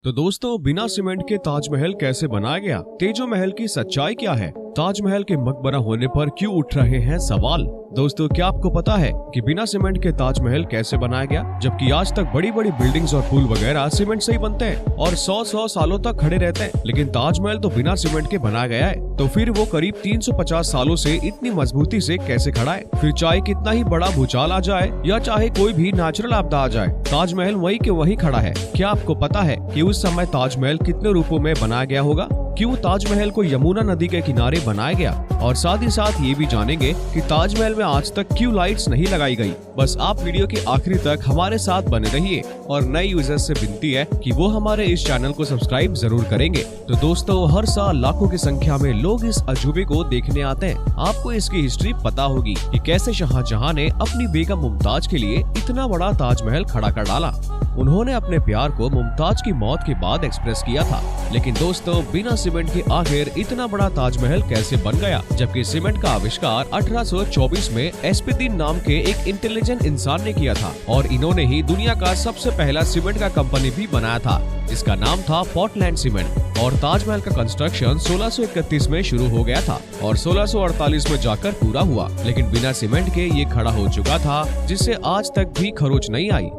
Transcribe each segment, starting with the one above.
तो दोस्तों, बिना सीमेंट के ताजमहल कैसे बनाया गया? तेजो महल की सच्चाई क्या है? ताजमहल के मकबरा होने पर क्यों उठ रहे हैं सवाल? दोस्तों, क्या आपको पता है कि बिना सीमेंट के ताजमहल कैसे बनाया गया? जबकि आज तक बड़ी बड़ी बिल्डिंग्स और पुल वगैरह सीमेंट से ही बनते हैं और 100 सालों तक खड़े रहते हैं, लेकिन ताजमहल तो बिना सीमेंट के बनाया गया है। तो फिर वो करीब 350 सालों से इतनी मजबूती से कैसे खड़ा है? फिर चाहे कितना ही बड़ा भूचाल आ जाए या चाहे कोई भी नेचुरल आपदा आ जाए, ताजमहल वही के वही खड़ा है। क्या आपको पता है कि उस समय ताजमहल कितने रूपों में बनाया गया होगा? क्यों ताजमहल को यमुना नदी के किनारे बनाया गया? और साथ ही साथ ये भी जानेंगे कि ताजमहल में आज तक क्यों लाइट्स नहीं लगाई गई। बस आप वीडियो के आखिरी तक हमारे साथ बने रहिए और नए यूजर्स से विनती है कि वो हमारे इस चैनल को सब्सक्राइब जरूर करेंगे। तो दोस्तों, हर साल लाखों की संख्या में लोग इस अजूबे को देखने आते हैं। आपको इसकी हिस्ट्री पता होगी कि कैसे शाहजहां ने अपनी बेगम मुमताज के लिए इतना बड़ा ताजमहल खड़ा कर डाला। उन्होंने अपने प्यार को मुमताज की मौत के बाद एक्सप्रेस किया था। लेकिन दोस्तों, बिना सीमेंट के आखिर इतना बड़ा ताजमहल कैसे बन गया? जबकि सीमेंट का आविष्कार 1824 में एस्पिदिन नाम के एक इंटेलिजेंट इंसान ने किया था और इन्होंने ही दुनिया का सबसे पहला सीमेंट का कंपनी भी बनाया था, जिसका नाम था पोर्टलैंड सीमेंट। और ताजमहल का कंस्ट्रक्शन 1631 में शुरू हो गया था और 1648 में जाकर पूरा हुआ, लेकिन बिना सीमेंट के ये खड़ा हो चुका था, जिससे आज तक भी खरोच नहीं आई।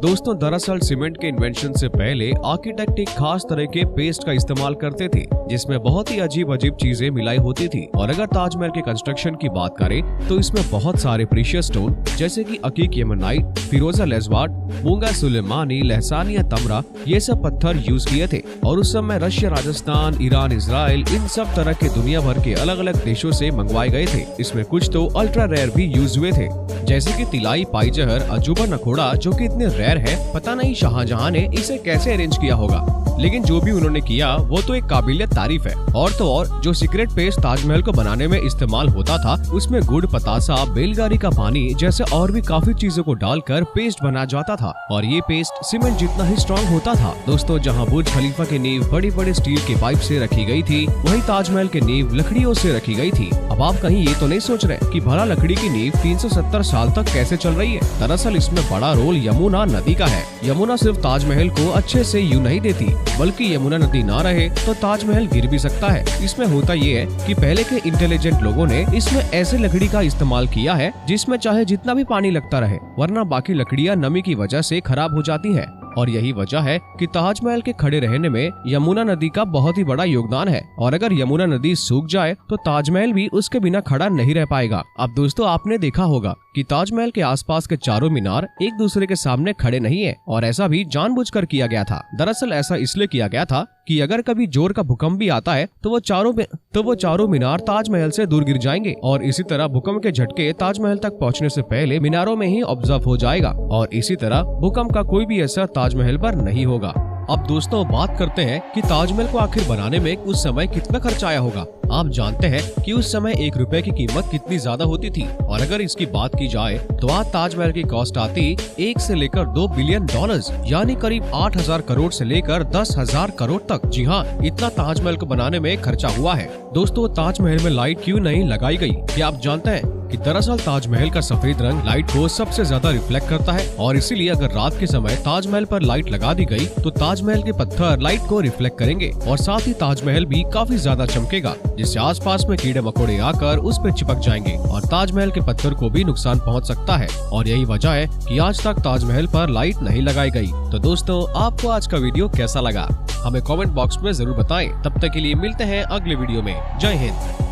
दोस्तों, दरअसल सीमेंट के इन्वेंशन से पहले आर्किटेक्ट एक खास तरह के पेस्ट का इस्तेमाल करते थे, जिसमें बहुत ही अजीब अजीब चीजें मिलाई होती थी। और अगर ताजमहल के कंस्ट्रक्शन की बात करें तो इसमें बहुत सारे प्रीशियस स्टोन जैसे कि अकीक येमेनाइट, फिरोजा लेजवार्ड, मूंगा सुलेमानी, लहसानिया तमरा, ये सब पत्थर यूज किए थे। और उस समय रशिया, राजस्थान, ईरान, इजराइल, इन सब तरह के दुनिया भर के अलग अलग देशों से मंगवाए गए थे। इसमें कुछ तो अल्ट्रा रेयर भी यूज हुए थे, जैसे कि तिलाई पाईजहर, अजूबा नखोड़ा, जो कि इतने रेयर है, पता नहीं शाहजहां ने इसे कैसे अरेंज किया होगा। लेकिन जो भी उन्होंने किया वो तो एक काबिलियत तारीफ है। और तो और, जो सीक्रेट पेस्ट ताजमहल को बनाने में इस्तेमाल होता था, उसमें गुड़, पतासा, बैलगाड़ी का पानी जैसे और भी काफी चीजों को डालकर पेस्ट बनाया जाता था। और ये पेस्ट सीमेंट जितना ही स्ट्रॉन्ग होता था। दोस्तों, जहाँ बुर्ज खलीफा की नींव बड़ी बड़ी स्टील के पाइप से रखी गई थी, वहीं ताजमहल की नींव लकड़ियों से रखी गई थी। अब आप कहीं ये तो नहीं सोच रहे कि भला लकड़ी की नींव 370 साल तक कैसे चल रही है? दरअसल इसमें बड़ा रोल यमुना नदी का है। यमुना सिर्फ ताजमहल को अच्छे से यूं नहीं देती, बल्कि यमुना नदी ना रहे तो ताजमहल गिर भी सकता है। इसमें होता ये है कि पहले के इंटेलिजेंट लोगों ने इसमें ऐसे लकड़ी का इस्तेमाल किया है जिसमें चाहे जितना भी पानी लगता रहे, वरना बाकी लकड़ियां नमी की वजह से खराब हो जाती है। और यही वजह है कि ताजमहल के खड़े रहने में यमुना नदी का बहुत ही बड़ा योगदान है। और अगर यमुना नदी सूख जाए तो ताजमहल भी उसके बिना खड़ा नहीं रह पाएगा। अब दोस्तों, आपने देखा होगा कि ताजमहल के आसपास के चारों मीनार एक दूसरे के सामने खड़े नहीं है, और ऐसा भी जानबूझकर किया गया था। दरअसल ऐसा इसलिए किया गया था कि अगर कभी जोर का भूकंप भी आता है तो वो चारों मीनार ताजमहल से दूर गिर जाएंगे। और इसी तरह भूकंप के झटके ताजमहल तक पहुंचने से पहले मीनारों में ही ऑब्जर्व हो जाएगा, और इसी तरह भूकंप का कोई भी असर ताजमहल पर नहीं होगा। अब दोस्तों, बात करते हैं कि ताजमहल को आखिर बनाने में उस समय कितना खर्च आया होगा। आप जानते हैं कि उस समय 1 रुपए की कीमत कितनी ज्यादा होती थी। और अगर इसकी बात की जाए तो आज ताजमहल की कॉस्ट आती 1 से लेकर 2 बिलियन डॉलर्स, यानी करीब 8,000 करोड़ से लेकर 10,000 करोड़ तक। जी हाँ, इतना ताजमहल को बनाने में खर्चा हुआ है। दोस्तों, ताजमहल में लाइट क्यों नहीं लगाई गई? क्या आप जानते हैं कि दरअसल ताजमहल का सफेद रंग लाइट को सबसे ज्यादा रिफ्लेक्ट करता है, और इसीलिए अगर रात के समय ताजमहल पर लाइट लगा दी गई तो ताजमहल के पत्थर लाइट को रिफ्लेक्ट करेंगे और साथ ही ताजमहल भी काफी ज्यादा चमकेगा, जिससे आसपास में कीड़े मकोड़े आकर उस पर चिपक जाएंगे और ताजमहल के पत्थर को भी नुकसान पहुंच सकता है। और यही वजह है कि आज तक ताजमहल पर लाइट नहीं लगाई गई। तो दोस्तों, आपको आज का वीडियो कैसा लगा? हमें कमेंट बॉक्स में जरूर बताएं। तब तक के लिए मिलते हैं अगले वीडियो में। जय हिंद।